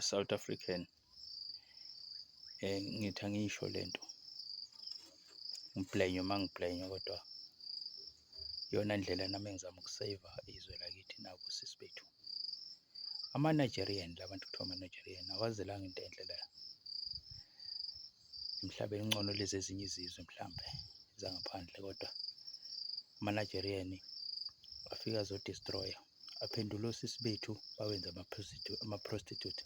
South African, ngithi angisho lento ngibhlenyo mangibhlenyo, kodwa iyona ndlela nami engizama ukuseva izwe lakithi nabo sisi bethu. Ama-Nigerian, labantu kuthiwa ama-Nigerian awazelanga into enhle la emhlabeni, ngcono lezi ezinye izizwe mhlambe zangaphandle, kodwa ama-Nigerian afika azodestroya, aphendula osisi bethu bawenza ama-prostitute.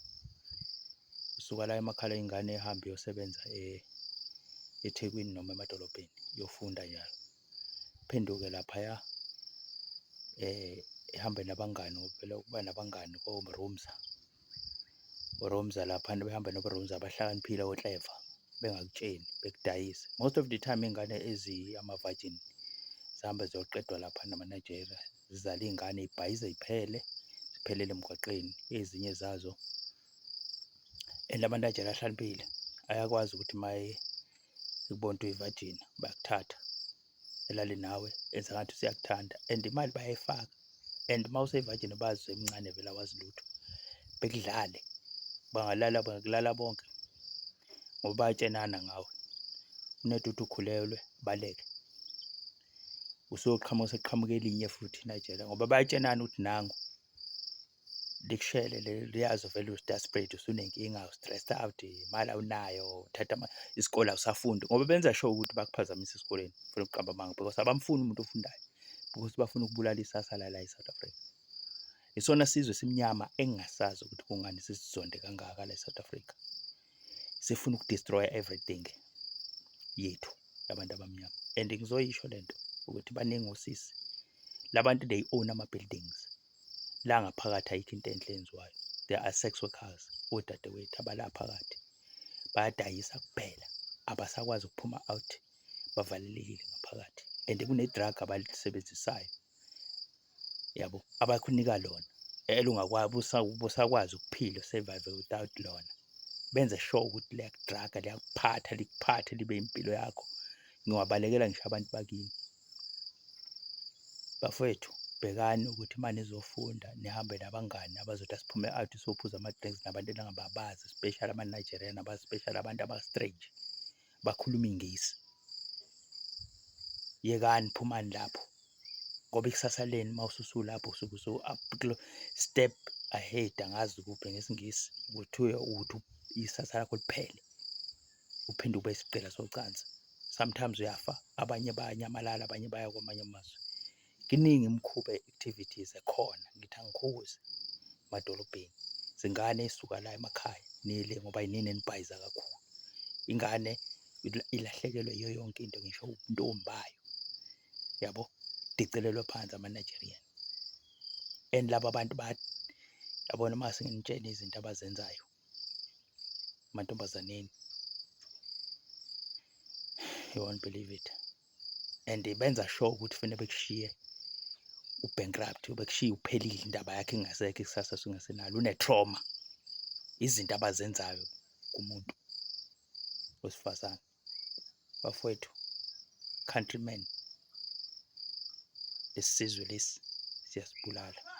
Usuka la emakhaya ingane ehambe iyosebenza eThekwini noma emadolobheni yofunda njalo, phenduke laphaya ehambe nabangani, ngoba ukuba nabangani koRomza laphana, behamba noRomza abahlakaniphile o-clever, bengakutsheni bekudayise. Most of the time ingane ama-virgin zihambe ziyoqedwa lapha nama-Nigeria, zizale iy'ngane y'bhayize y'phele, ziphelele emgwaqeni. Ezinye zazo and ama-Nigeria ahlakaniphile ayakwazi ukuthi maye ukubona ukuthi uyi-virgin bayakuthatha, elale nawe enza ngathi usiyakuthanda, and imali bayayifaka. And uma useyi-virgin bazi emncane vele awazi lutho, bekudlale, bangakulala bonke ngoba bayatshenana ngawe. Unede uthi ukhulelwe baleke, sekuqhamuka elinye futhi iNigeria, ngoba bayatshenana ukuthi nangu likushele liyazi vele usi-desperate, usunenkinga, u-stressed out, imali awunayo, uthatha isikole awusafundi, ngoba benza sure ukuthi bakuphazamise esikoleni for ukuqamba amanga, because abamfuni umuntu ofundayo, because bafuna ukubulala isasa la e-South Africa. Isona sizwe esimnyama engingasazi ukuthi kungani sesizonde kangaka la e-South Africa. Sifuna ukudestroya everything yethu labantu abamnyama. And ngizoyisho lento ukuthi baningi osisi labantu, they own ama-buildings la ngaphakathi, ayikho into enhle enziwayo. There are sex workers, odadewethu abala phakathi bayadayisa kuphela, abasakwazi ukuphuma out, bavalelekile ngaphakathi. And kune-drug abalisebenzisayo, yabo, abakunika lona busakwazi ukuphila, survive without lona. Benze sure ukuthi liyakudraga, liyakuphatha, likuphathe libe impilo yakho. Ngiwabalekela ngisho abantu bakini. Bafowethu, bhekani ukuthi uma nizofunda nihambe nabangani abazothi asiphume out siyophuza ama-drinks nabantu enangababazi, especially ama-Nigerian, especially abantu aba-strange bakhuluma ingisi. Yekani, phumani lapho, ngoba ikusasa leni uma ususulapho usuke step ahead, angazi kuphi ngesingisi, ukuthi isasa lakho liphele, uphinde ube isiqhela socansi. Sometimes uyafa, abanye bayanyamalala, abanye baya kwamanye amazwe. Kiningi imikhuba activities ekhona, ngithi angikhuzi emadolobheni. Zingane ey'suka la emakhaya nile ngoba yinini enibhayiza kakhulu. Ingane ilahlekelwe yiyo yonke into, ngisho ubuntombi bayo, yabo, dicelelwe phansi ama-Nigerian. And laba bantu yabona uma senginitshela izinto abazenzayo amantombazaneni, you won't believe it. And benza sure ukuthi fanele bekushiye u-bankrupt, bekushiye uphelile, indaba yakhe ingasekho, ikusasa sungasenalo, une-trauma, izinto abazenzayo kumuntu wesifazane. Bafowethu, countrymen, isizwe lesi siyasibulala.